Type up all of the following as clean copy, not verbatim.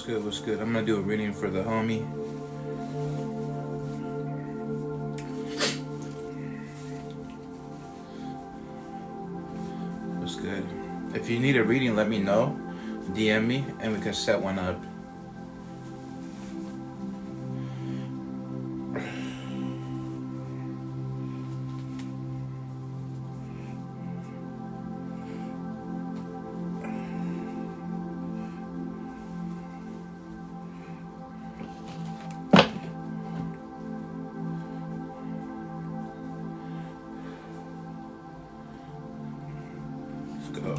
What's good? What's good? I'm gonna do a reading for the homie. What's good? If you need a reading, let me know. DM me and we can set one up. Let's go.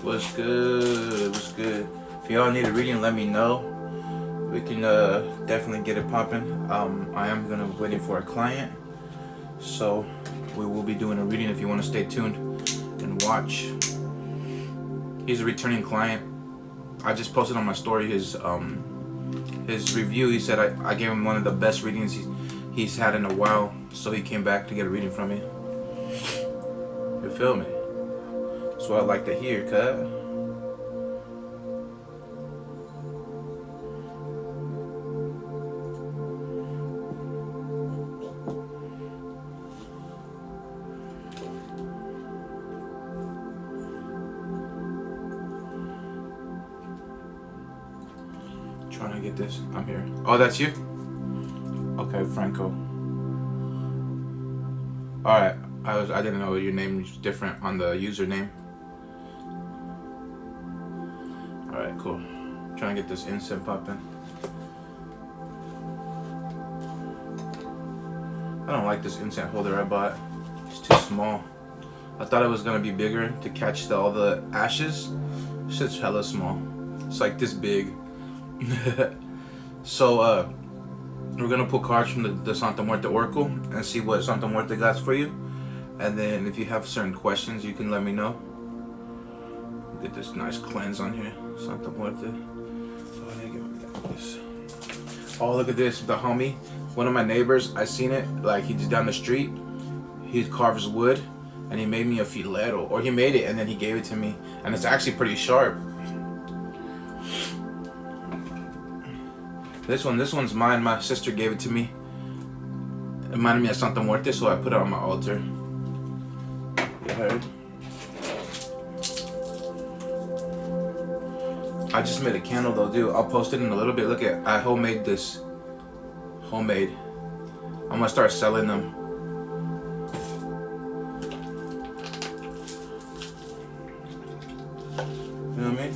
What's good? What's good? If y'all need a reading, let me know. We can definitely get it popping. I am gonna be waiting for a client, so we will be doing a reading. If you want to stay tuned and watch. He's a returning client. I just posted on my story his review. He said I gave him one of the best readings he's had in a while, so he came back to get a reading from me. You feel me? That's what I like to hear, cut. Trying to get this. I'm here. Oh, that's you? Okay, Franco. Alright. I didn't know your name was different on the username. Alright, cool. Trying to get this incense popping. I don't like this incense holder I bought. It's too small. I thought it was gonna be bigger to catch all the ashes. Shit's hella small. It's like this big. So we're gonna pull cards from the Santa Muerte Oracle and see what Santa Muerte got for you. And then if you have certain questions, you can let me know. Get this nice cleanse on here. Santa Muerte. Oh, look at this. The homie, one of my neighbors, I seen it. Like, he's down the street. He carves wood. And he made me a filero. Or he made it and then he gave it to me. And it's actually pretty sharp. This one's mine. My sister gave it to me. It reminded me of Santa Muerte, so I put it on my altar. You heard? I just made a candle though, dude. I'll post it in a little bit. Look at, I homemade this. Homemade. I'm gonna start selling them. You know what I mean?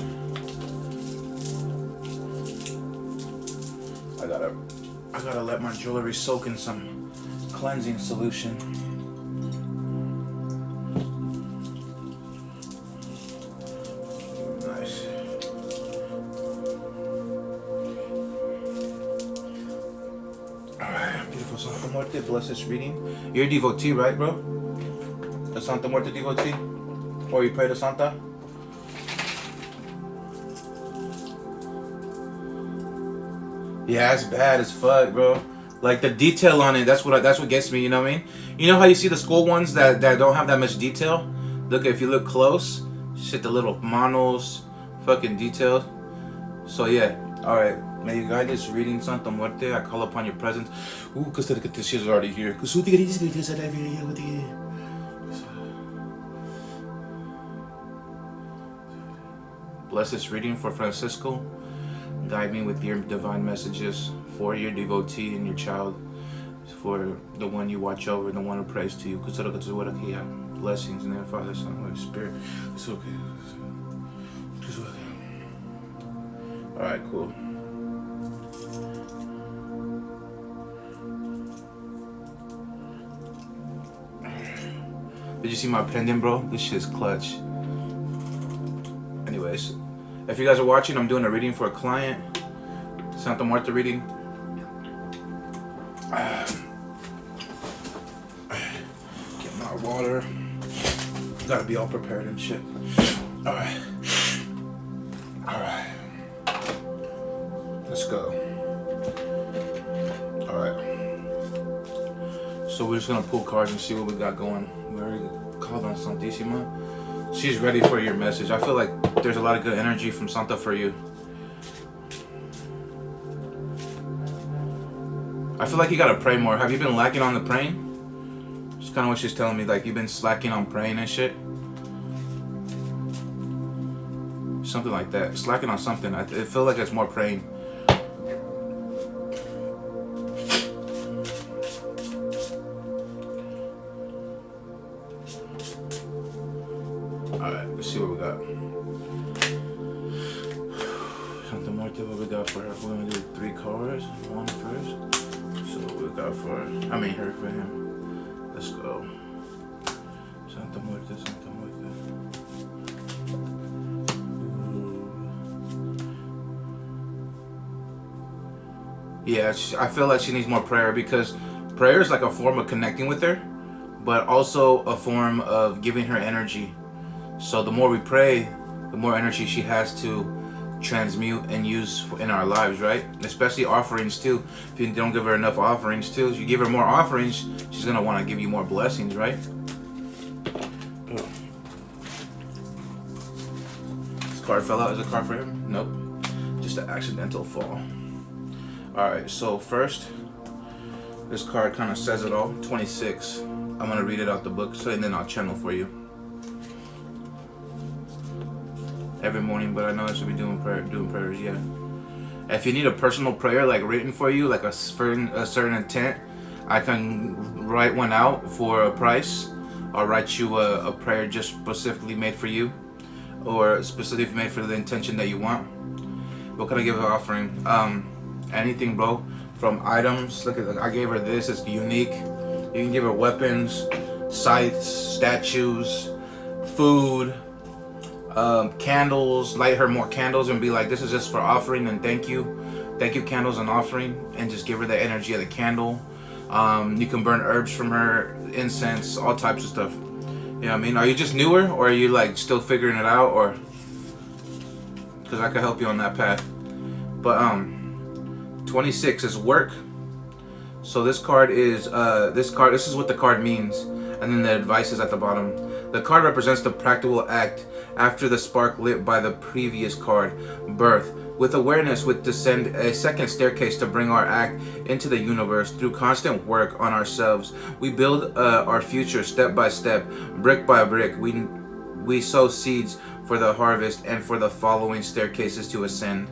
I gotta let my jewelry soak in some cleansing solution. Nice. Alright, beautiful Santa Muerte, bless this reading. You're a devotee, right, bro? A Santa Muerte devotee? Or you pray to Santa? Yeah, it's bad as fuck, bro. Like the detail on it, that's what gets me. You know what I mean? You know how you see the school ones that don't have that much detail? Look, if you look close, shit, the little manos, fucking detailed. So yeah, all right. May you guide this reading, Santa Muerte. I call upon your presence. Ooh, cause this shit's already here. Bless this reading for Francisco. Guide me with your divine messages for your devotee and your child, for the one you watch over, the one who prays to you. blessings in the name of the Father, Son, and Holy Spirit. It's okay. It's okay. Alright, cool. Did you see my pendant, bro? This shit's clutch. Anyways, if you guys are watching, I'm doing a reading for a client. Santa Muerte reading. Get my water. Gotta be all prepared and shit. Alright. Alright. Let's go. Alright. So we're just gonna pull cards and see what we got going. We already called on Santísima. She's ready for your message. I feel like there's a lot of good energy from Santa for you. I feel like you gotta pray more. Have you been lacking on the praying? It's kind of what she's telling me. Like you've been slacking on praying and shit. Something like that. Slacking on something. I feel like it's more praying. Alright, let's see what we got. Santa Muerte, what we got for her? We're gonna do 3 cards. One first. So what we got for her? I mean her for him. Let's go. Santa Muerte, Santa Muerte. Yeah, I feel like she needs more prayer because prayer is like a form of connecting with her, but also a form of giving her energy. So the more we pray, the more energy she has to transmute and use in our lives, right? Especially offerings too. If you don't give her enough offerings too, if you give her more offerings, she's gonna want to give you more blessings, right? This card fell out. Is a card for him? Nope. Just an accidental fall. Alright, so first, this card kind of says it all. 26. I'm gonna read it out the book, so and then I'll channel for you. Every morning, but I know I should be doing prayers, yeah. If you need a personal prayer, like written for you, like a certain intent, I can write one out for a price. I'll write you a prayer just specifically made for you, or specifically made for the intention that you want. What can I give an offering? Anything, bro. From items. Look at, I gave her this. It's unique. You can give her weapons, scythes, statues, food. Candles, light her more candles and be like, this is just for offering and thank you candles and offering, and just give her the energy of the candle. You can burn herbs from her, incense, all types of stuff. You know what I mean? Are you just newer, or are you like still figuring it out, or because I could help you on that path. But 26 is work. So this card is this is what the card means, and then the advice is at the bottom. The card represents the practical act after the spark lit by the previous card, birth. With awareness, we descend a second staircase to bring our act into the universe. Through constant work on ourselves, we build our future step by step, brick by brick. We sow seeds for the harvest and for the following staircases to ascend.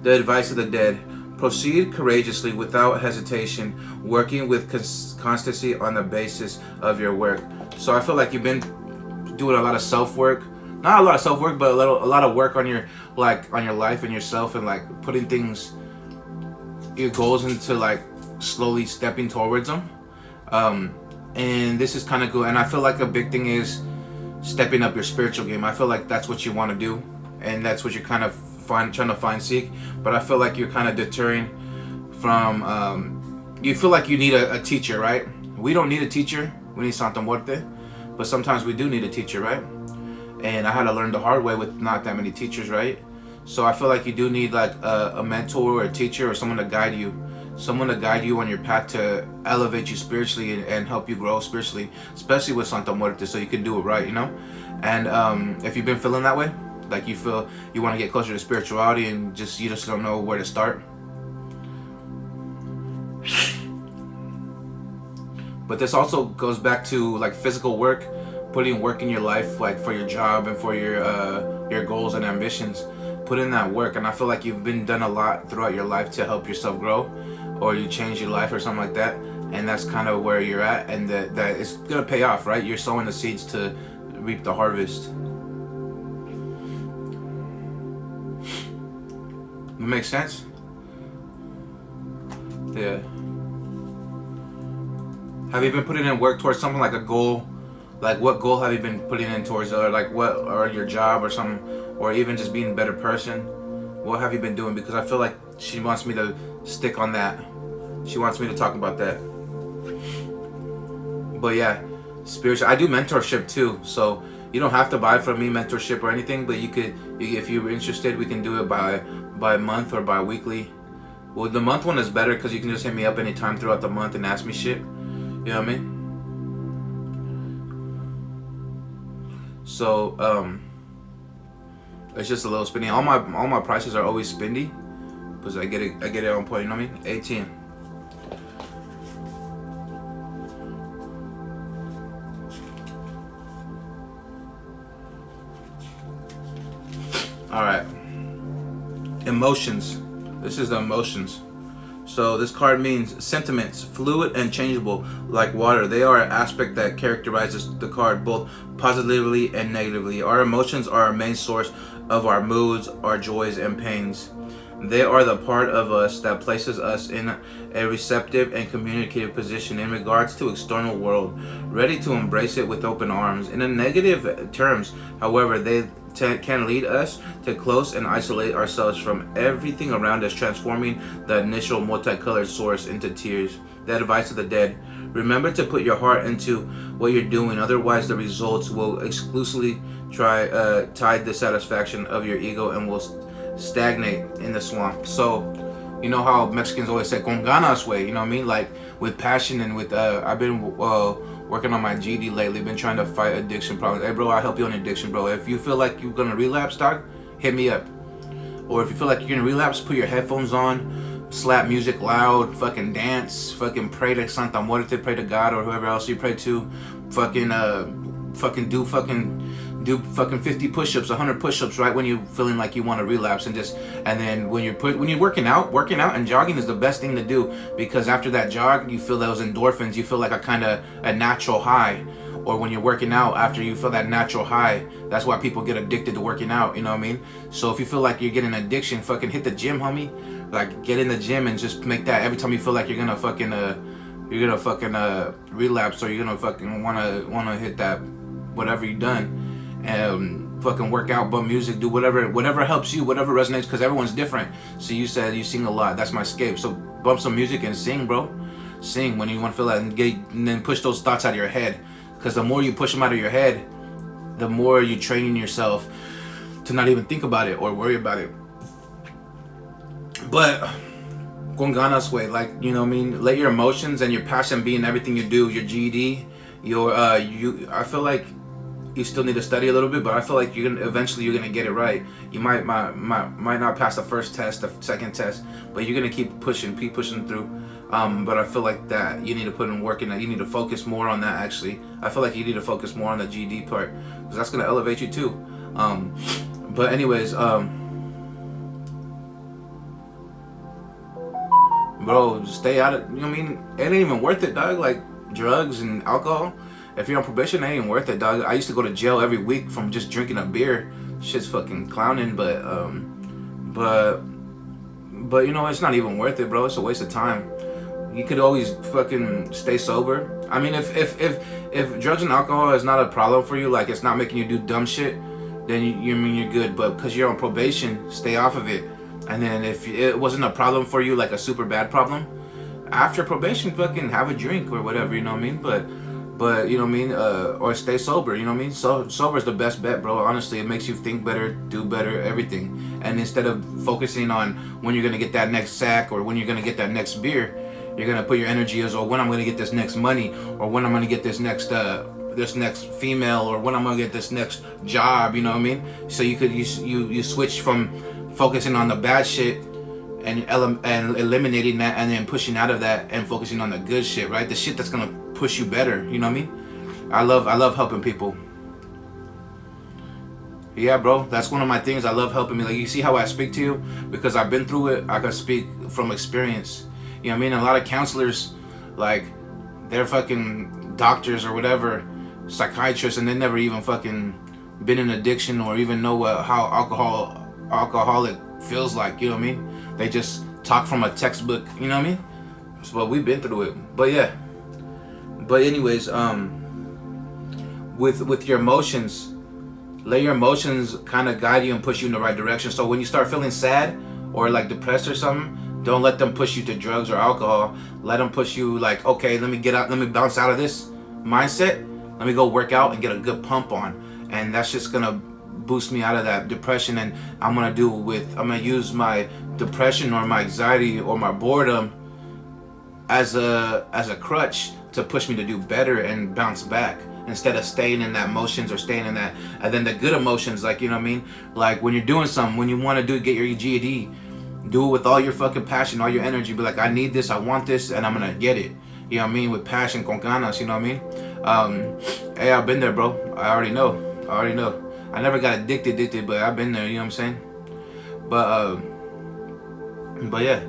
The advice of the dead. Proceed courageously without hesitation, working with constancy on the basis of your work. So I feel like you've been doing a lot of self-work. Not a lot of self-work, but a lot of work on your life and yourself, and like putting things, your goals into like slowly stepping towards them. And this is kind of good. And I feel like a big thing is stepping up your spiritual game. I feel like that's what you want to do, and that's what you're kind of trying to seek. But I feel like you're kind of deterring from, you feel like you need a teacher, right? We don't need a teacher. We need Santa Muerte. But sometimes we do need a teacher, right? And I had to learn the hard way with not that many teachers, right? So I feel like you do need like a mentor or a teacher or someone to guide you. Someone to guide you on your path to elevate you spiritually and help you grow spiritually, especially with Santa Muerte, so you can do it right, you know? And if you've been feeling that way, like you feel you want to get closer to spirituality and you just don't know where to start. But this also goes back to like physical work, putting work in your life, like for your job and for your goals and ambitions. Put in that work, and I feel like you've been done a lot throughout your life to help yourself grow, or you change your life or something like that. and that's kind of where you're at, and that it's gonna pay off, right? You're sowing the seeds to reap the harvest. Makes sense? Yeah. Have you been putting in work towards something like a goal? Like what goal have you been putting in towards, or like what, or your job or something, or even just being a better person? What have you been doing? Because I feel like she wants me to stick on that. She wants me to talk about that. But yeah, spiritual. I do mentorship too, so you don't have to buy from me mentorship or anything, but you could, if you're interested, we can do it by month or bi weekly. Well, the month one is better because you can just hit me up anytime throughout the month and ask me shit. You know what I mean? So it's just a little spinny. All my prices are always spinny because I get it on point. You know what I mean? 18. All right. Emotions. This is the emotions. So this card means sentiments, fluid and changeable like water. They are an aspect that characterizes the card both positively and negatively. Our emotions are our main source of our moods, our joys and pains. They are the part of us that places us in a receptive and communicative position in regards to external world, ready to embrace it with open arms. In a negative terms, however, they can lead us to close and isolate ourselves from everything around us, transforming the initial multicolored source into tears. The advice of the dead: remember to put your heart into what you're doing, otherwise the results will exclusively tide the satisfaction of your ego and will stagnate in the swamp. So you know how Mexicans always say con ganas way, you know what I mean, like with passion and with I've been working on my GD lately, been trying to fight addiction problems. Hey bro, I'll help you on addiction, bro. If you feel like you're gonna relapse, dog, hit me up. Or if you feel like you're gonna relapse, put your headphones on, slap music loud, fucking dance, fucking pray to Santa Muerte, pray to God or whoever else you pray to, fucking do 50 push-ups, 100 push-ups right when you're feeling like you want to relapse, and then when you're working out and jogging is the best thing to do, because after that jog you feel those endorphins, you feel like a natural high. Or when you're working out, after you feel that natural high, that's why people get addicted to working out, you know what I mean? So if you feel like you're getting addiction, fucking hit the gym, homie. Like get in the gym and just make that every time you feel like you're gonna fucking relapse, or you're gonna fucking wanna hit that whatever you done, and fucking work out, bump music, do whatever helps you, whatever resonates, because everyone's different. So you said you sing a lot, that's my escape, so bump some music and sing, bro. Sing when you want to feel that, and then push those thoughts out of your head, because the more you push them out of your head, the more you're training yourself to not even think about it or worry about it. But con ganas way, like, you know what I mean, let your emotions and your passion be in everything you do. Your GED, I feel like you still need to study a little bit, but I feel like you're gonna get it right. You might not pass the first test, the second test, but you're gonna keep pushing through. But I feel like that you need to put in work in that. You need to focus more on that. Actually, I feel like you need to focus more on the GD part, because that's gonna elevate you too. But anyways, bro, stay out of, you know what I mean? It ain't even worth it, dog. Like drugs and alcohol. If you're on probation, it ain't even worth it, dog. I used to go to jail every week from just drinking a beer. Shit's fucking clowning, but you know, it's not even worth it, bro. It's a waste of time. You could always fucking stay sober. I mean, if drugs and alcohol is not a problem for you, like it's not making you do dumb shit, then you mean you're good. But because you're on probation, stay off of it. And then if it wasn't a problem for you, like a super bad problem, after probation, fucking have a drink or whatever, you know what I mean? But you know what I mean, or stay sober, you know what I mean? So sober is the best bet, bro. Honestly, it makes you think better, do better, everything. And instead of focusing on when you're gonna get that next sack or when you're gonna get that next beer, you're gonna put your energy as, or when I'm gonna get this next money, or when I'm gonna get this next female, or when I'm gonna get this next job, you know what I mean? So you switch from focusing on the bad shit and eliminating that, and then pushing out of that and focusing on the good shit, right? The shit that's gonna push you better, you know what I mean? I love helping people. Yeah, bro, that's one of my things. I love helping me. Like, you see how I speak to you? Because I've been through it. I can speak from experience. You know what I mean? A lot of counselors, like, they're fucking doctors or whatever, psychiatrists, and they never even fucking been in addiction or even know how alcoholic feels like. You know what I mean? They just talk from a textbook. You know what I mean? So we've been through it. But yeah. But anyways, with your emotions, let your emotions kind of guide you and push you in the right direction. So when you start feeling sad or like depressed or something, don't let them push you to drugs or alcohol. Let them push you like, okay, let me get out, let me bounce out of this mindset. Let me go work out and get a good pump on. And that's just gonna boost me out of that depression. And I'm gonna use my depression or my anxiety or my boredom as a crutch to push me to do better and bounce back, instead of staying in that emotions or staying in that. And then the good emotions, like, you know what I mean, like when you're doing something, when you want to get your GED, do it with all your fucking passion, all your energy. Be like, I need this, I want this, and I'm gonna get it. You know what I mean? With passion, con ganas. You know what I mean? Hey, I've been there, bro. I already know. I never got addicted, but I've been there. You know what I'm saying? But yeah.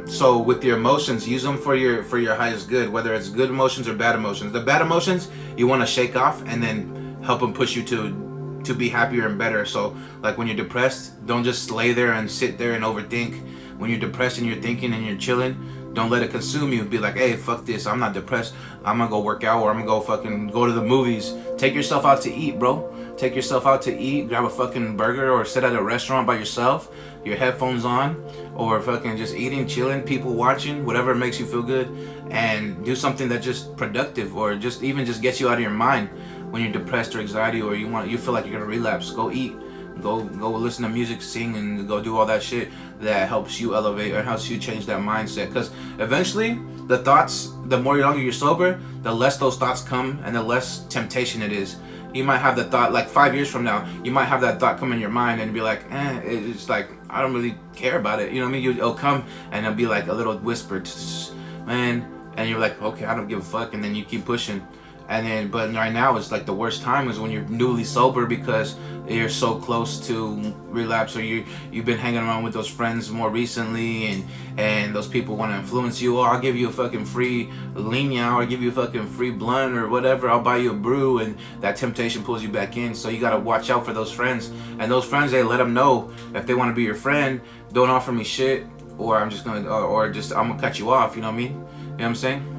So with your emotions, use them for your highest good, whether it's good emotions or bad emotions. The bad emotions you want to shake off and then help them push you to be happier and better. So like when you're depressed, don't just lay there and sit there and overthink. When you're depressed and you're thinking and you're chilling, don't let it consume you. Be like, hey, fuck this, I'm not depressed, I'm gonna go work out, or I'm gonna go fucking go to the movies. Take yourself out to eat, bro. Take yourself out to eat, grab a fucking burger, or sit at a restaurant by yourself, your headphones on, or fucking just eating, chilling, people watching, whatever makes you feel good, and do something that's just productive, or just even just gets you out of your mind when you're depressed or anxiety, or you feel like you're gonna relapse. Go eat, go listen to music, sing, and go do all that shit that helps you elevate or helps you change that mindset. Because eventually the thoughts, the more longer you're sober, the less those thoughts come and the less temptation it is. You might have the thought, like 5 years from now, you might have that thought come in your mind and be like, it's like, I don't really care about it. You know what I mean? It'll come and it'll be like a little whisper, man, and you're like, okay, I don't give a fuck, and then you keep pushing. And then, but right now it's like the worst time is when you're newly sober, because you're so close to relapse, or you've been hanging around with those friends more recently, and those people want to influence you. Oh, I'll give you a fucking free leña, or I'll give you a fucking free blunt or whatever, I'll buy you a brew, and that temptation pulls you back in. So you got to watch out for those friends. And those friends, they let them know if they want to be your friend, don't offer me shit, or I'm gonna cut you off. You know what I mean? You know what I'm saying?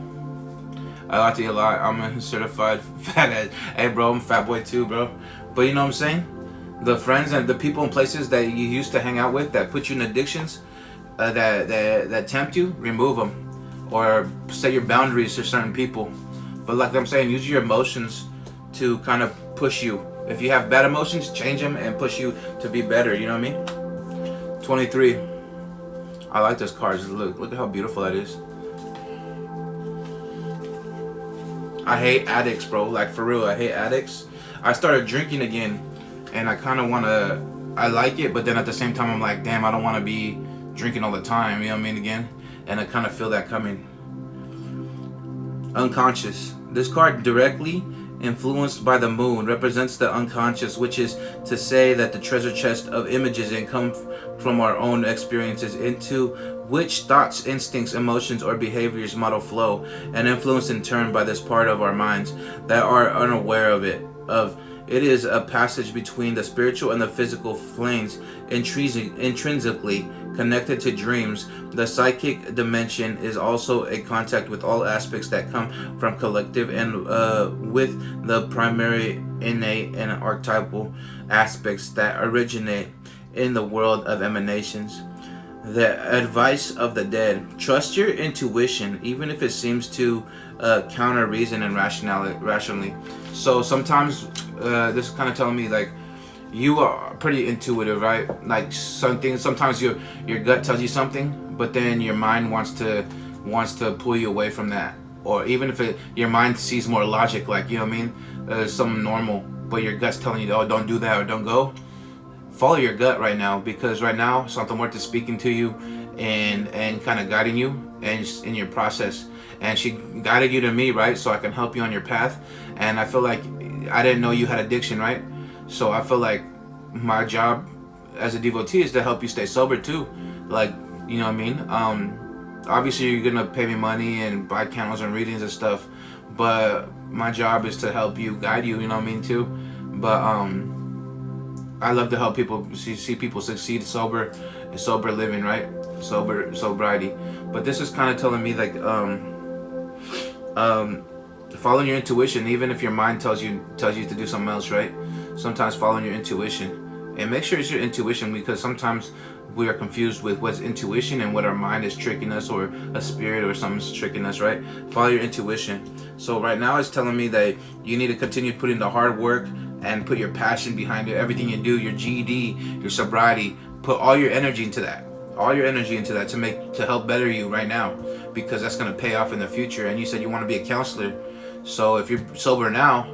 I like to eat a lot. I'm a certified fat ass. Hey, bro, I'm a fat boy too, bro. But you know what I'm saying? The friends and the people and places that you used to hang out with that put you in addictions, that tempt you, remove them, or set your boundaries to certain people. But like I'm saying, use your emotions to kind of push you. If you have bad emotions, change them and push you to be better. You know what I mean? 23. I like this card. Just look at how beautiful that is. I hate addicts, bro. Like, for real, I hate addicts. I started drinking again, and I kind of I like it, but then at the same time, I'm like, damn, I don't want to be drinking all the time. You know what I mean? Again, and I kind of feel that coming. Unconscious. This card, directly influenced by the moon, represents the unconscious, which is to say that the treasure chest of images and come from our own experiences, into which thoughts, instincts, emotions, or behaviors model flow, and influenced in turn by this part of our minds that are unaware of it. It is a passage between the spiritual and the physical planes, intrinsically connected to dreams. The psychic dimension is also a contact with all aspects that come from collective, and with the primary, innate, and archetypal aspects that originate in the world of emanations. The advice of the dead: trust your intuition, even if it seems to counter reason and rationally. So sometimes this is kind of telling me, like, you are pretty intuitive, right? Like, sometimes your gut tells you something, but then your mind wants to pull you away from that. Or even if your mind sees more logic, like, you know what I mean, something normal, but your gut's telling you, oh, don't do that, or don't go. Follow your gut right now, because right now Santa Muerte is speaking to you and kind of guiding you and in your process. And she guided you to me, right? So I can help you on your path. And I feel like I didn't know you had addiction, right? So I feel like my job as a devotee is to help you stay sober too. Like, you know what I mean? obviously you're gonna pay me money and buy candles and readings and stuff, but my job is to help you, guide you, you know what I mean, too. But I love to help people, see people succeed sober living, right? Sobriety. But this is kind of telling me like following your intuition, even if your mind tells you to do something else, right? Sometimes following your intuition, and make sure it's your intuition, because sometimes we are confused with what's intuition and what our mind is tricking us, or a spirit or something's tricking us, right? Follow your intuition. So right now it's telling me that you need to continue putting the hard work and put your passion behind it. Everything you do, your GED, your sobriety, put all your energy into that. All your energy into that to help better you right now, because that's going to pay off in the future. And you said you want to be a counselor. So if you're sober now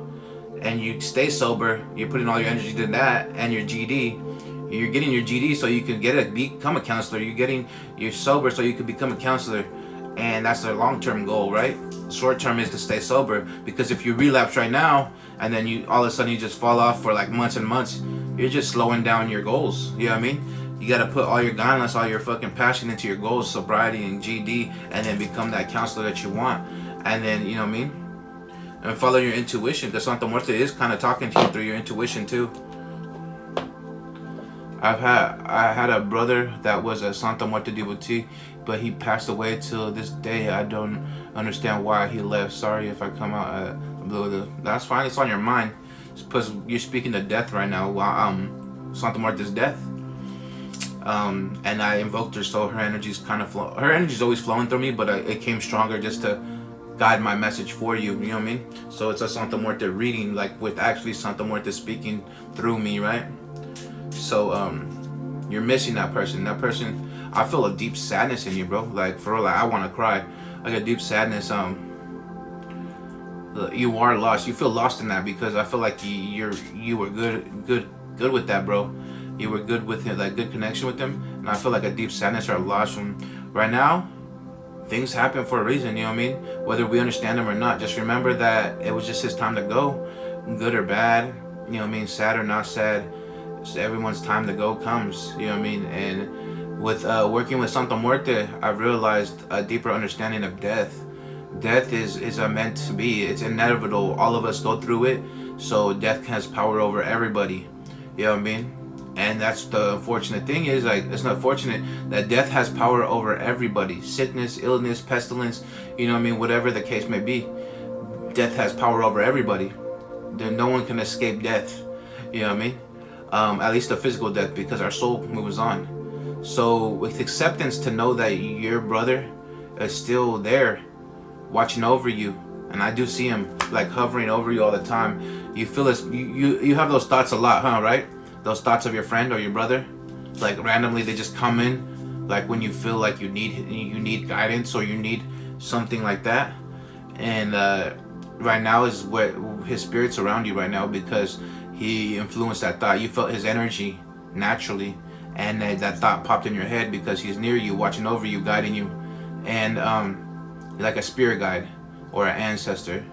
and you stay sober, you're putting all your energy into that and your GED. You're getting your GD so you can become a counselor. You're sober so you can become a counselor, and that's the long-term goal, right? Short-term is to stay sober, because if you relapse right now and then you all of a sudden you just fall off for like months and months, you're just slowing down your goals. You know what I mean? You got to put all your guidance, all your fucking passion into your goals, sobriety and GD, and then become that counselor that you want. And then, you know what I mean? And follow your intuition, because Santa Muerte is kind of talking to you through your intuition too. I had a brother that was a Santa Muerte devotee, but he passed away till this day. I don't understand why he left. Sorry if I come out that's fine. It's on your mind. It's because you're speaking to death right now. While Santa Muerte's death. And I invoked her, so her energy's kind of her energy's always flowing through me, but it came stronger just to guide my message for you. You know what I mean? So it's a Santa Muerte reading, like with actually Santa Muerte speaking through me, right? So you're missing that person. I feel a deep sadness in you, bro. Like for real, like I want to cry. I got deep sadness. You are lost. You feel lost in that, because I feel like you were good with that, bro. You were good with him, like good connection with him, and I feel like a deep sadness or a loss from right now. Things happen for a reason, you know what I mean? Whether we understand them or not, just remember that it was just his time to go, good or bad, you know what I mean, sad or not sad. So everyone's time to go comes, you know what I mean? And with working with Santa Muerte, I've realized a deeper understanding of death. Death is meant to be. It's inevitable. All of us go through it. So death has power over everybody. You know what I mean? And that's the unfortunate thing is, like, it's not fortunate that death has power over everybody. Sickness, illness, pestilence, you know what I mean? Whatever the case may be, death has power over everybody. Then no one can escape death. You know what I mean? At least the physical death, because our soul moves on. So with acceptance to know that your brother is still there watching over you, and I do see him like hovering over you all the time. You feel this, you have those thoughts a lot, huh? Right? Those thoughts of your friend or your brother, like randomly they just come in, like when you feel like you need guidance or you need something like that. And right now is what his spirit's around you right now, because he influenced that thought. You felt his energy naturally, and that thought popped in your head because he's near you, watching over you, guiding you, and like a spirit guide or an ancestor.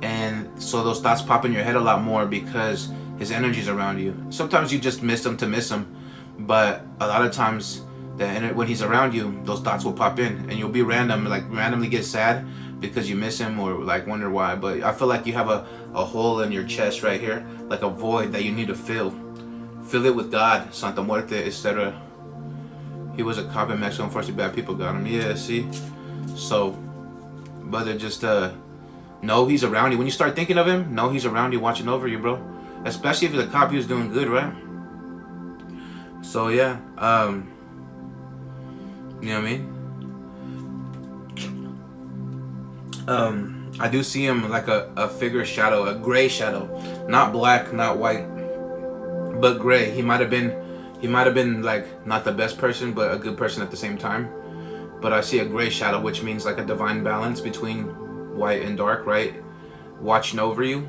And so those thoughts pop in your head a lot more because his energy's around you. Sometimes you just miss him to miss him, but a lot of times when he's around you, those thoughts will pop in, and you'll be randomly get sad because you miss him, or like wonder why. But I feel like you have a hole in your chest right here, like a void that you need to fill it with God, Santa Muerte, etc. He was a cop in Mexico. Unfortunately, bad people got him. Yeah, see. So, brother, just know he's around you. When you start thinking of him, know he's around you, watching over you, bro. Especially if the cop he was doing good, right? So yeah, you know what I mean? I do see him like a figure shadow, a gray shadow, not black, not white, but gray. He might have been like not the best person, but a good person at the same time. But I see a gray shadow, which means like a divine balance between white and dark, right? Watching over you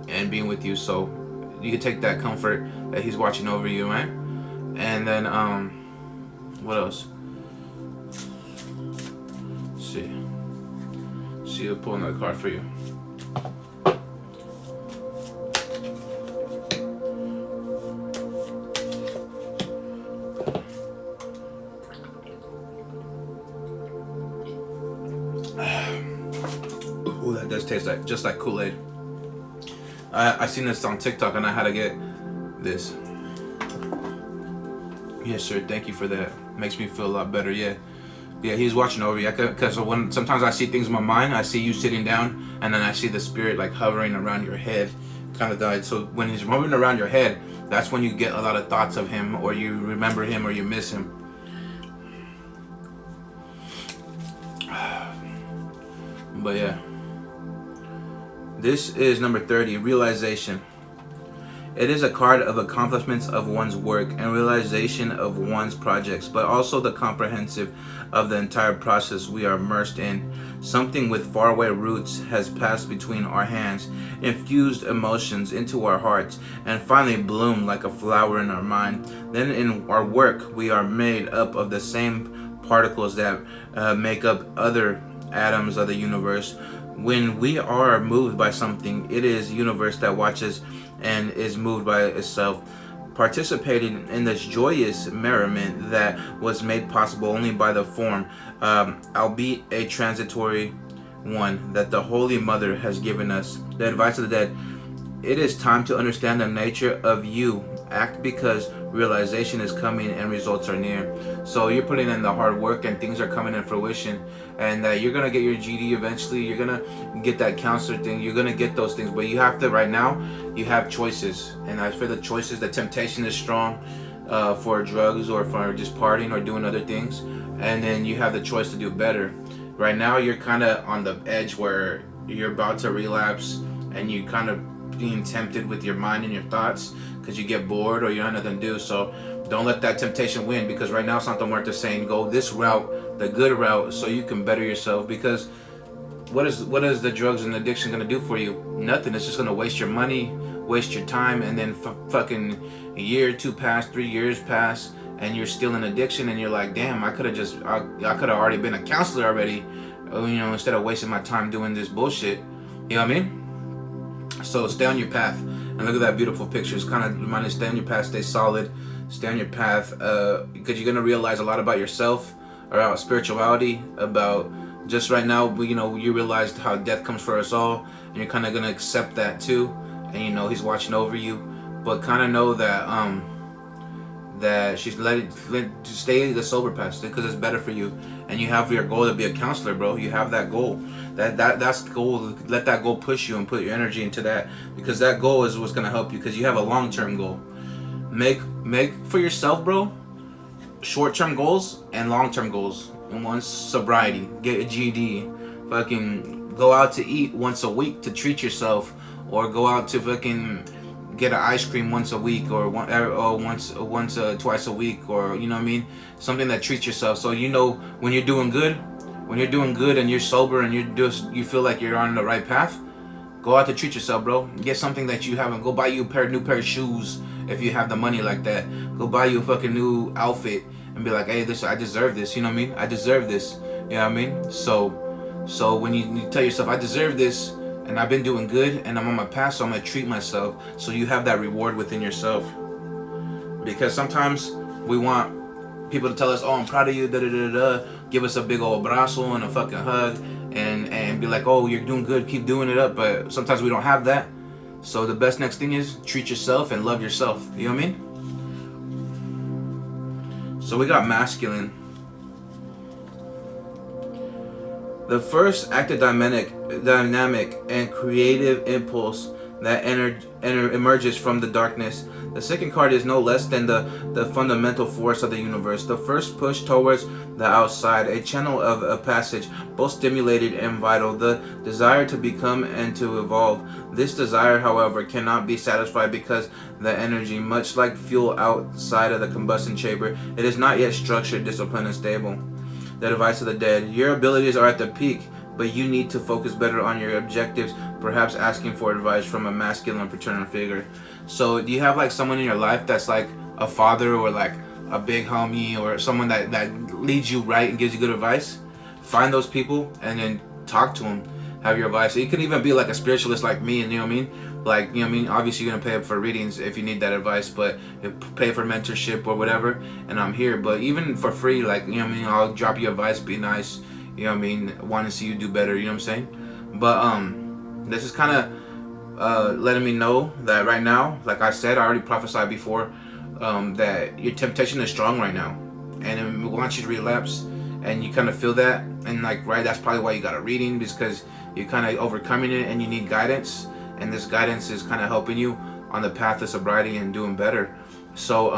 and being with you. So you can take that comfort that he's watching over you, right? And then what else? Let's see, I'll pull another card for you. does taste like just like Kool-Aid. I seen this on TikTok and I had to get this. Yes, sir. Thank you for that. Makes me feel a lot better. Yeah, he's watching over you. Because when sometimes I see things in my mind, I see you sitting down, and then I see the spirit like hovering around your head, kind of died. So when he's hovering around your head, that's when you get a lot of thoughts of him, or you remember him, or you miss him. But yeah, this is number 30, realization. It is a card of accomplishments of one's work and realization of one's projects, but also the comprehensive of the entire process we are immersed in. Something with faraway roots has passed between our hands, infused emotions into our hearts, and finally bloomed like a flower in our mind. Then in our work, we are made up of the same particles that make up other atoms of the universe. When we are moved by something, it is universe that watches and is moved by itself, participating in this joyous merriment that was made possible only by the form, albeit a transitory one, that the Holy Mother has given us. The advice of the dead. It is time to understand the nature of you. Act because realization is coming and results are near. So you're putting in the hard work and things are coming in fruition, and you're gonna get your GD eventually. You're gonna get that counselor thing. You're gonna get those things, but you have to. Right now, you have choices, and as for the choices, the temptation is strong for drugs or for just partying or doing other things, and then you have the choice to do better. Right now, you're kind of on the edge where you're about to relapse, and you kind of being tempted with your mind and your thoughts because you get bored or you don't have nothing to do. So don't let that temptation win, because right now it's not the worth of saying go this route, the good route, so you can better yourself. Because what is the drugs and addiction going to do for you? Nothing. It's just going to waste your money, waste your time, and then fucking a year or two pass, 3 years pass, and you're still in addiction, and you're like, damn, I could have already been a counselor already, instead of wasting my time doing this bullshit. You know what I mean? So stay on your path, and look at that beautiful picture. It's kind of reminding you, stay on your path, stay solid, stay on your path, because you're gonna realize a lot about yourself, about spirituality, about just right now. You realized how death comes for us all, and you're kind of gonna accept that too. And He's watching over you, but kind of know that that she's let to stay the sober path because it's better for you, and you have your goal to be a counselor, bro. You have that goal. That's the goal. Let that goal push you and put your energy into that, because that goal is what's gonna help you, because you have a long-term goal. Make for yourself, bro, short-term goals and long-term goals. And one's sobriety, get a GD, fucking go out to eat once a week to treat yourself, or go out to fucking get an ice cream once a week, or twice a week, or you know what I mean, something that treats yourself. So when you're doing good, and you're sober, and you feel like you're on the right path, go out to treat yourself, bro. Get something that you haven't. Go buy you a new pair of shoes if you have the money like that. Go buy you a fucking new outfit and be like, hey, I deserve this. You know what I mean? I deserve this. You know what I mean? So when you tell yourself, I deserve this, and I've been doing good, and I'm on my path, so I'm gonna treat myself. So you have that reward within yourself. Because sometimes we want people to tell us, oh, I'm proud of you, give us a big old abrazo and a fucking hug, and be like, oh, you're doing good, keep doing it up. But sometimes we don't have that. So the best next thing is treat yourself and love yourself. You know what I mean? So we got masculine. The first active dynamic and creative impulse that emerges from the darkness. The second card is no less than the fundamental force of the universe. The first push towards the outside, a channel of a passage, both stimulated and vital. The desire to become and to evolve. This desire, however, cannot be satisfied because the energy, much like fuel outside of the combustion chamber, it is not yet structured, disciplined, and stable. The advice of the dead. Your abilities are at the peak, but you need to focus better on your objectives, perhaps asking for advice from a masculine paternal figure. So do you have like someone in your life that's like a father, or like a big homie, or someone that leads you right and gives you good advice? Find those people and then talk to them. Have your advice. So you can even be like a spiritualist like me, and you know what I mean? Like, you know what I mean? Obviously, you're going to pay for readings if you need that advice, but pay for mentorship or whatever, and I'm here. But even for free, like, you know what I mean? I'll drop you advice, be nice, you know what I mean? Want to see you do better, you know what I'm saying? But, This is kind of letting me know that right now, like I said, I already prophesied before, that your temptation is strong right now, and it wants you to relapse, and you kind of feel that, and like, right, that's probably why you got a reading, because you're kind of overcoming it and you need guidance, and this guidance is kind of helping you on the path of sobriety and doing better. So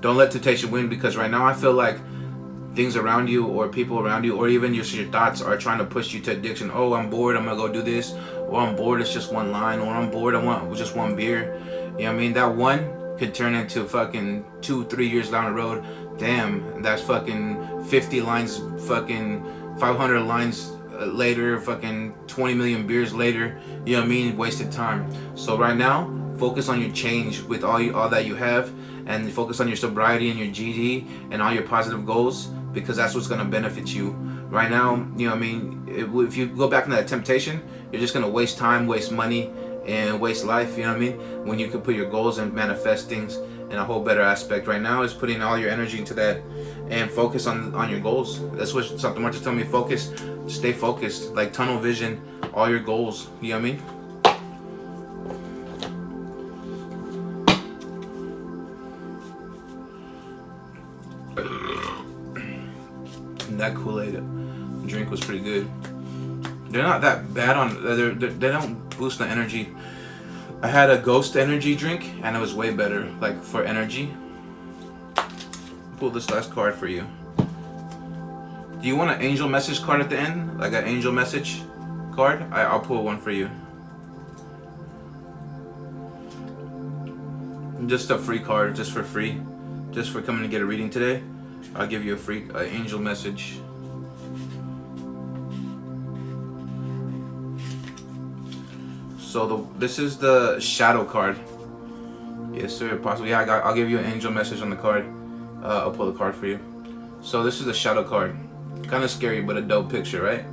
don't let temptation win, because right now I feel like things around you or people around you or even your thoughts are trying to push you to addiction. Oh, I'm bored, I'm gonna go do this. Or I'm bored, it's just one line. Or I'm bored, I want just one beer. You know what I mean? That one could turn into fucking 2-3 years down the road. Damn, that's fucking 50 lines, fucking 500 lines later, fucking 20 million beers later. You know what I mean? Wasted time. So right now, focus on your change with all that you have, and focus on your sobriety and your GD and all your positive goals, because that's what's going to benefit you right now. You know what I mean? If you go back into that temptation, you're just going to waste time, waste money, and waste life. You know what I mean? When you can put your goals and manifest things in a whole better aspect. Right now is putting all your energy into that and focus on your goals. That's what something March is telling me. Focus, stay focused, like tunnel vision, all your goals. You know what I mean? That Kool-Aid drink was pretty good. They're not that bad on. They don't boost the energy. I had a Ghost energy drink and it was way better. Like for energy. Pull this last card for you. Do you want an angel message card at the end? Like an angel message card? I'll pull one for you. Just a free card, just for free, just for coming to get a reading today. I'll give you a free angel message. So this is the shadow card. Yes, sir. Possibly. Yeah, I'll give you an angel message on the card. I'll pull the card for you. So this is the shadow card. Kind of scary, but a dope picture, right?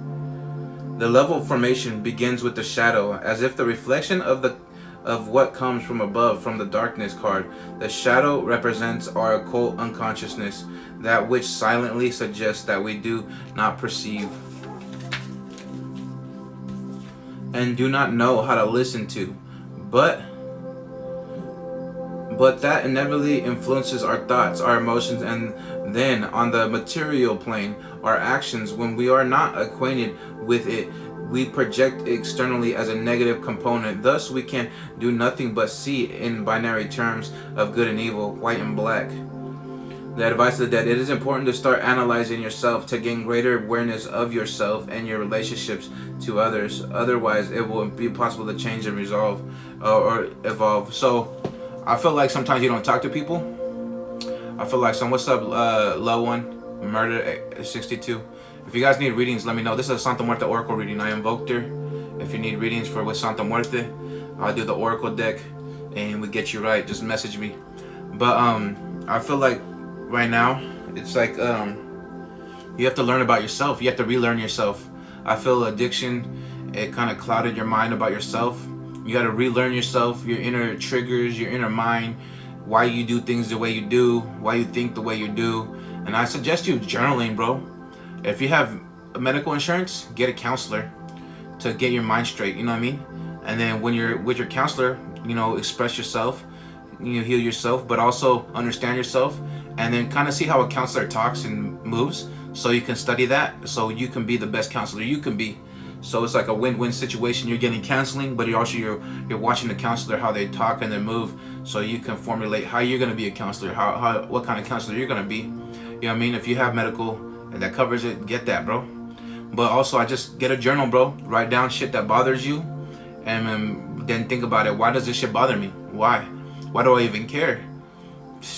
The level of formation begins with the shadow, as if the reflection of what comes from above, from the darkness card. The shadow represents our occult unconsciousness, that which silently suggests that we do not perceive and do not know how to listen to, but that inevitably influences our thoughts, our emotions, and then on the material plane, our actions. When we are not acquainted with it, we project externally as a negative component. Thus, we can do nothing but see in binary terms of good and evil, white and black. The advice of the dead: it is important to start analyzing yourself to gain greater awareness of yourself and your relationships to others. Otherwise, it will be possible to change and resolve or evolve. So, I feel like sometimes you don't talk to people. I feel like what's up, low one, murder 62. If you guys need readings, let me know. This is a Santa Muerte Oracle reading. I invoked her. If you need readings with Santa Muerte, I'll do the Oracle deck and we get you right. Just message me. But I feel like right now it's like you have to learn about yourself. You have to relearn yourself. I feel addiction, it kind of clouded your mind about yourself. You got to relearn yourself, your inner triggers, your inner mind, why you do things the way you do, why you think the way you do. And I suggest you journaling, bro. If you have medical insurance, get a counselor to get your mind straight, you know what I mean? And then when you're with your counselor, you know, express yourself, you know, heal yourself, but also understand yourself, and then kind of see how a counselor talks and moves, so you can study that, so you can be the best counselor you can be. So it's like a win-win situation. You're getting counseling, but you're watching the counselor, how they talk and they move, so you can formulate how you're gonna be a counselor, what kind of counselor you're gonna be. You know what I mean? If you have medical that covers it, get that, bro. But also, I just get a journal, bro. Write down shit that bothers you, and then think about it. Why does this shit bother me? Why do I even care?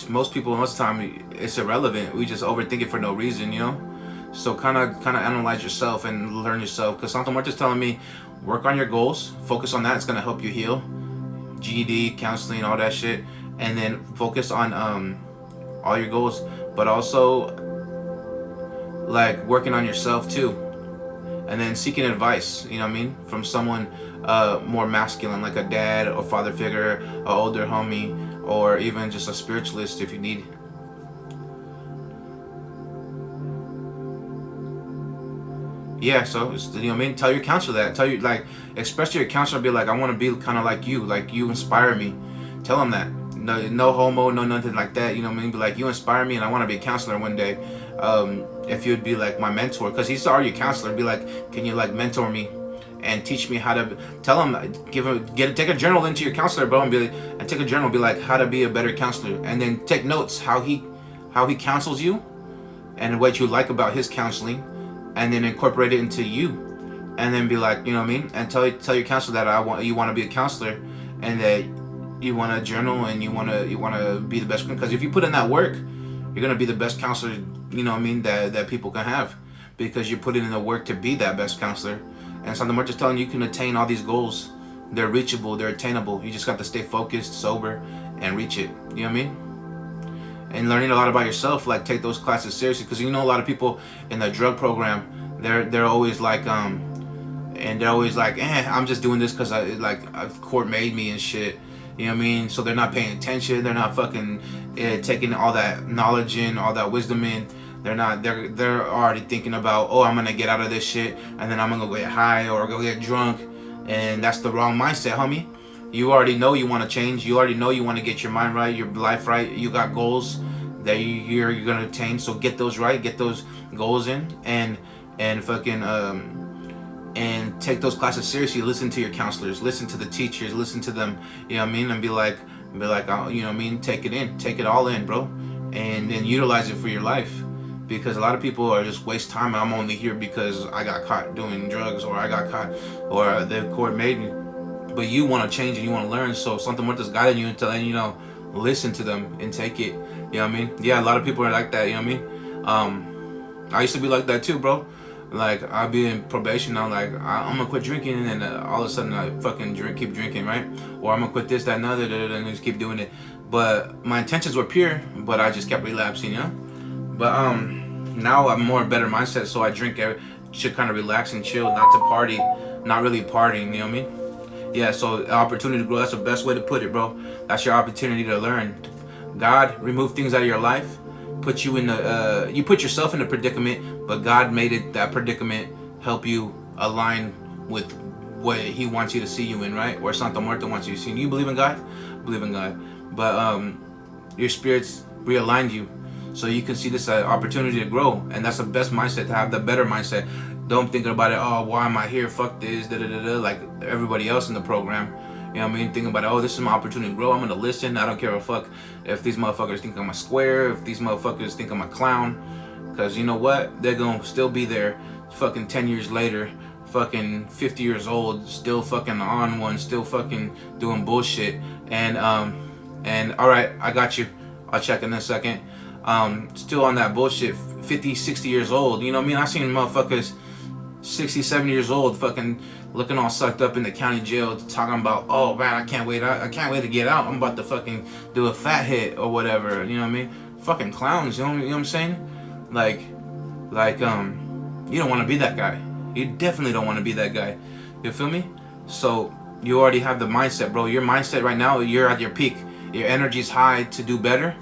Most people, most of the time, it's irrelevant. We just overthink it for no reason, you know. So kind of analyze yourself and learn yourself. Because Santa Muerte is telling me, work on your goals, focus on that. It's gonna help you heal. GED, counseling, all that shit, and then focus on all your goals, but also like working on yourself too, and then seeking advice, you know what I mean, from someone more masculine, like a dad or father figure, an older homie, or even just a spiritualist if you need. Yeah, so you know what I mean. Tell your counselor that. Tell you like, express to your counselor. Be like, I want to be kind of like you. Like you inspire me. Tell him that. No, no homo, no nothing like that. You know what I mean. Be like, you inspire me, and I want to be a counselor one day. If you'd be like my mentor, because he's already a counselor. Be like, can you like mentor me, and teach me how to? Tell him, take a journal into your counselor, bro, and be like, and take a journal. Be like, how to be a better counselor, and then take notes how he counsels you, and what you like about his counseling, and then incorporate it into you, and then be like, you know what I mean, and tell your counselor that you want to be a counselor, and that you want to journal, and you want to be the best. Because if you put in that work, you're gonna be the best counselor, you know what I mean, that people can have, because you're putting in the work to be that best counselor. And so the more just telling you can attain all these goals. They're reachable, they're attainable. You just got to stay focused, sober, and reach it. You know what I mean? And learning a lot about yourself, like take those classes seriously, because you know a lot of people in the drug program, they're always like and they're always like, I'm just doing this because a court made me and shit. You know what I mean? So they're not paying attention. They're not fucking taking all that knowledge in, all that wisdom in. They're already thinking about, oh, I'm gonna get out of this shit, and then I'm gonna go get high or go get drunk, and that's the wrong mindset, homie. You already know you want to change. You already know you want to get your mind right, your life right. You got goals that you're gonna attain. So get those right, get those goals in, and fucking and take those classes seriously. Listen to your counselors, listen to the teachers, listen to them. You know what I mean? And be like, you know what I mean? Take it in, take it all in, bro, and then utilize it for your life. Because a lot of people are just waste time. I'm only here because I got caught doing drugs, or I got caught, or the court made me. But you want to change and you want to learn, so something with this guiding you and telling you know, listen to them and take it. You know what I mean? Yeah, a lot of people are like that. You know what I mean? I used to be like that too, bro. Like I'd be in probation, I'm like, I'm gonna quit drinking, and then all of a sudden I fucking keep drinking, right? Or I'm gonna quit this, that, and other, and just keep doing it. But my intentions were pure, but I just kept relapsing, you know. But now I'm more better mindset, so I drink should kind of relax and chill, not to party, not really partying. You know what I mean? Yeah, so opportunity to grow, that's the best way to put it, bro. That's your opportunity to learn. God removed things out of your life, put you in the, you put yourself in a predicament, but God made it, that predicament, help you align with what He wants you to see you in, right? Or Santa Muerte wants you to see. You believe in God? Believe in God. But your spirits realigned you, so you can see this opportunity to grow. And that's the best mindset, to have the better mindset. Don't think about it, oh, why am I here? Fuck this, like everybody else in the program. You know what I mean? Think about it, oh, this is my opportunity to grow. I'm gonna listen. I don't care a fuck if these motherfuckers think I'm a square, if these motherfuckers think I'm a clown. Because you know what? They're gonna still be there fucking 10 years later, fucking 50 years old, still fucking on one, still fucking doing bullshit. And alright, I got you. I'll check in a second. Still on that bullshit, 50, 60 years old. You know what I mean? I seen motherfuckers 60, 70 years old, fucking looking all sucked up in the county jail, talking about, oh man, I can't wait to get out. I'm about to fucking do a fat hit or whatever. You know what I mean? Fucking clowns. You know what I'm saying? Like, you don't want to be that guy. You definitely don't want to be that guy. You feel me? So you already have the mindset, bro. Your mindset right now, you're at your peak. Your energy's high to do better,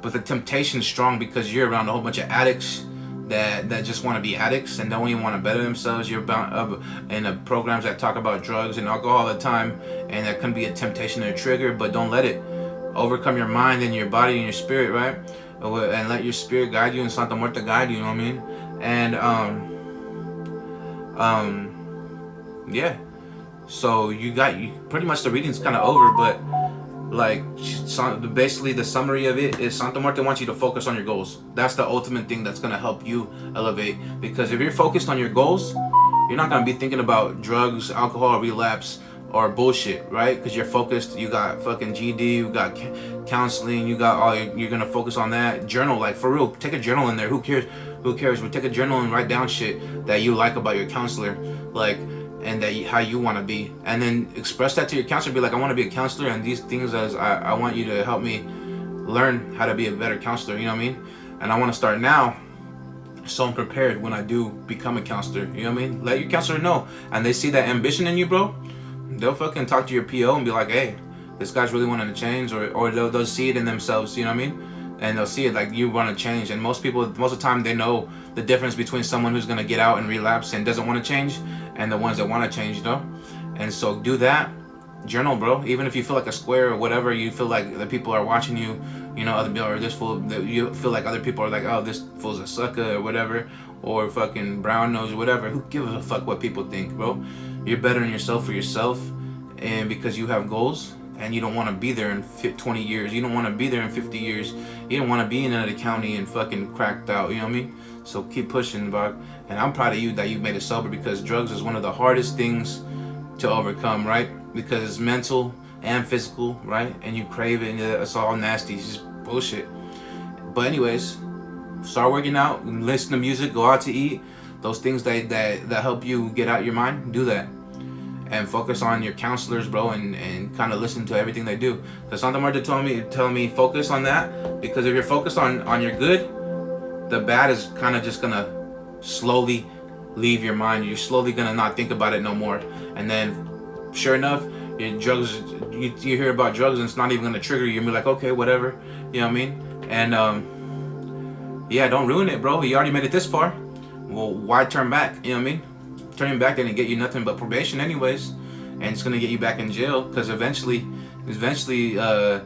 but the temptation's strong because you're around a whole bunch of addicts that just want to be addicts and don't even want to better themselves. You're bound in the programs that talk about drugs and alcohol all the time, and that can be a temptation and a trigger, but don't let it overcome your mind and your body and your spirit, right? And let your spirit guide you and Santa Muerte guide you, you know what I mean? And yeah, so you pretty much, the reading's kind of over, but like basically the summary of it is Santa Muerte wants you to focus on your goals. That's the ultimate thing that's going to help you elevate, because if you're focused on your goals, you're not going to be thinking about drugs, alcohol, relapse, or bullshit, right? Because you're focused. You got fucking GD, you got counseling, you got all you're going to focus on that. Journal, like for real, take a journal in there. Who cares? But take a journal and write down shit that you like about your counselor, like, and that how you want to be, and then express that to your counselor. Be like, I want to be a counselor, and these things, as I want you to help me learn how to be a better counselor. You know what I mean? And I want to start now, so I'm prepared when I do become a counselor. You know what I mean? Let your counselor know, and they see that ambition in you, bro. They'll fucking talk to your PO and be like, hey, this guy's really wanting to change, or they'll see it in themselves. You know what I mean? And they'll see it like you want to change. And most of the time, they know the difference between someone who's gonna get out and relapse and doesn't want to change, and the ones that want to change, you know. And so do that. Journal, bro. Even if you feel like a square or whatever, you feel like the people are watching you, you know, other people, or this fool, you feel like other people are like, oh, this fool's a sucker or whatever, or fucking brown nose or whatever. Who gives a fuck what people think, bro? You're bettering yourself for yourself, and because you have goals, and you don't want to be there in 20 years. You don't want to be there in 50 years. You don't want to be in another county and fucking cracked out, you know what I mean? So keep pushing, dog. And I'm proud of you that you made it sober, because drugs is one of the hardest things to overcome, right? Because it's mental and physical, right? And you crave it, and it's all nasty. It's just bullshit. But anyways, start working out, listen to music, go out to eat. Those things that help you get out your mind, do that. And focus on your counselors, bro, and kind of listen to everything they do. Because Santa Marta told me focus on that, because if you're focused on your good, the bad is kind of just gonna slowly leave your mind. You're slowly gonna not think about it no more. And then, sure enough, your drugs, you hear about drugs and it's not even gonna trigger you. You'll be like, okay, whatever, you know what I mean? And yeah, don't ruin it, bro. You already made it this far. Well, why turn back? You know what I mean? Turning back didn't get you nothing but probation anyways, and it's gonna get you back in jail, because eventually, you know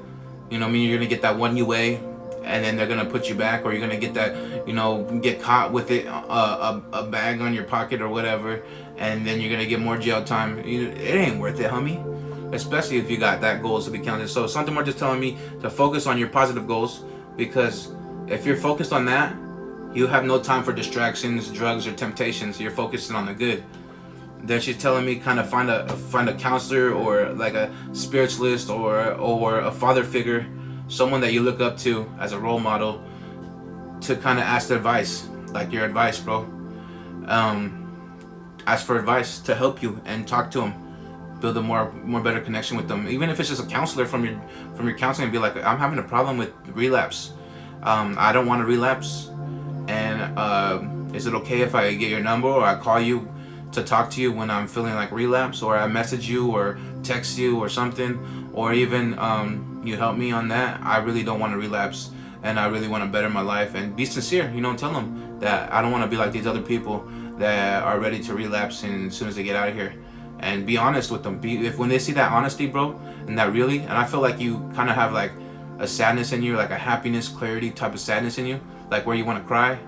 what I mean, you're gonna get that one UA, and then they're gonna put you back, or you're gonna get that, you know, get caught with it, a bag on your pocket or whatever, and then you're gonna get more jail time. It ain't worth it, homie, especially if you got that goals to be counted. So something more just telling me to focus on your positive goals, because if you're focused on that, you have no time for distractions, drugs, or temptations. You're focusing on the good. Then she's telling me kind of find a counselor, or like a spiritualist, or a father figure, someone that you look up to as a role model, to kind of ask advice, like your advice, bro. Ask for advice to help you, and talk to them. Build a more better connection with them. Even if it's just a counselor from your counseling, and be like, I'm having a problem with relapse. I don't want to relapse. And is it okay if I get your number, or I call you to talk to you when I'm feeling like relapse, or I message you or text you or something, or even you help me on that? I really don't want to relapse, and I really want to better my life. And be sincere, you know, tell them that I don't want to be like these other people that are ready to relapse and as soon as they get out of here. And be honest with them. If when they see that honesty, bro, and that really, and I feel like you kind of have like a sadness in you, like a happiness, clarity type of sadness in you, like where you want to cry,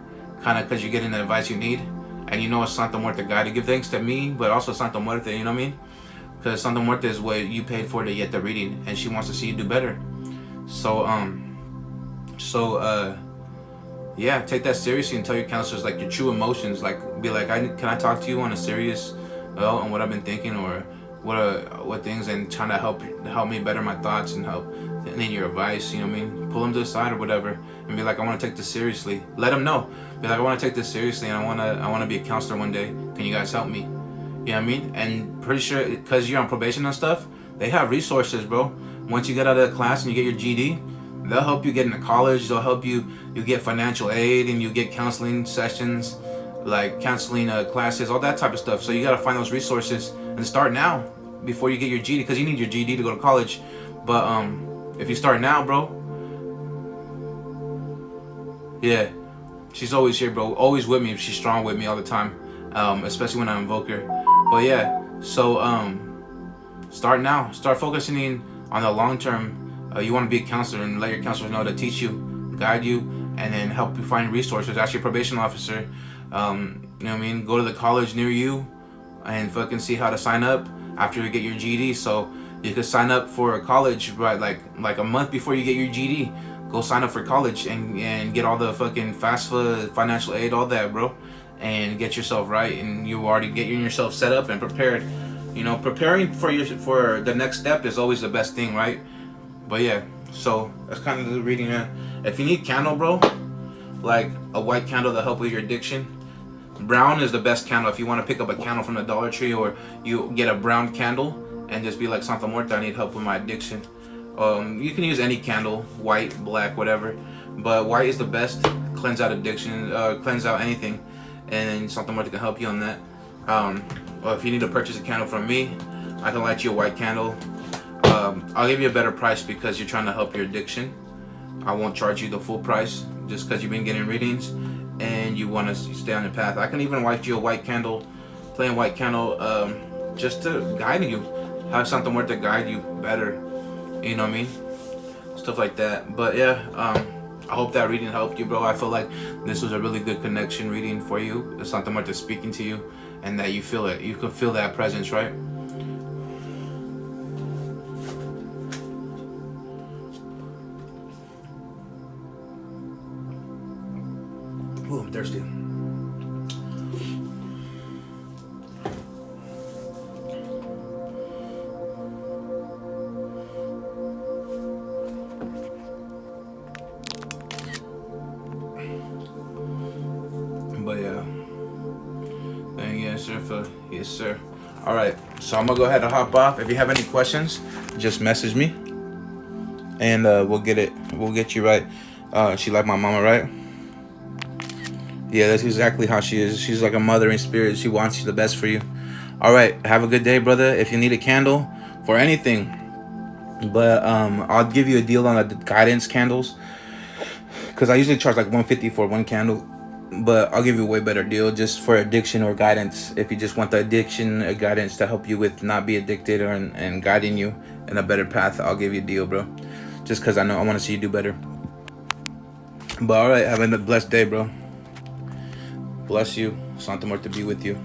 kind of because you're getting the advice you need. And you know it's Santa Muerte guy to give thanks to me, but also Santa Muerte, you know what I mean? Because Santa Muerte is what you paid for to get the reading, and she wants to see you do better. So yeah, take that seriously and tell your counselors like your true emotions. Like, be like, can I talk to you on a serious, on what I've been thinking, or what things, and trying to help me better my thoughts, and help in your advice, you know what I mean? Pull them to the side or whatever, and be like, I want to take this seriously. Let them know. Be like, I want to take this seriously, and I want to be a counselor one day. Can you guys help me? You know what I mean? And pretty sure, because you're on probation and stuff, they have resources, bro. Once you get out of the class and you get your GD, they'll help you get into college. They'll help you get financial aid, and you get counseling sessions, like counseling classes, all that type of stuff. So you got to find those resources and start now before you get your GD, because you need your GD to go to college. But if you start now, bro, yeah, she's always here, bro. Always with me. She's strong with me all the time, especially when I invoke her. But yeah, so start now. Start focusing on the long term. You want to be a counselor, and let your counselors know to teach you, guide you, and then help you find resources. Ask your probation officer. You know what I mean? Go to the college near you and fucking see how to sign up after you get your GD. So you could sign up for a college, right? Like a month before you get your GD. Go sign up for college and get all the fucking FAFSA, financial aid, all that, bro. And get yourself right, and you already getting yourself set up and prepared. You know, preparing for the next step is always the best thing, right? But yeah, so that's kind of the reading. If you need candle, bro, like a white candle to help with your addiction, brown is the best candle. If you want to pick up a candle from the Dollar Tree, or you get a brown candle and just be like, Santa Muerte, I need help with my addiction. You can use any candle, white, black, whatever, but white is the best. Cleanse out addiction, cleanse out anything, and Santa Muerte can help you on that. Well, if you need to purchase a candle from me, I can light you a white candle. I'll give you a better price because you're trying to help your addiction. I won't charge you the full price just because you've been getting readings, and you want to stay on the path. I can even write you a white candle, plain white candle, just to guide you, have something where to guide you better. You know what I mean? Stuff like that. But yeah, I hope that reading helped you, bro. I feel like this was a really good connection reading for you. It's something worth speaking to you, and that you feel it. You can feel that presence, right? Ooh, I'm thirsty. But yeah, yes sir, yes sir. All right, so I'm gonna go ahead and hop off. If you have any questions, just message me, and we'll get you right. She like my mama, right? Yeah, that's exactly how she is. She's like a mother in spirit. She wants the best for you. All right, have a good day, brother. If you need a candle for anything, but I'll give you a deal on the guidance candles, because I usually charge like 150 for one candle, but I'll give you a way better deal just for addiction or guidance. If you just want the addiction or guidance to help you with not be addicted or and guiding you in a better path, I'll give you a deal, bro. Just because I know I want to see you do better. But all right, have a blessed day, bro. Bless you. Santa Muerte be with you.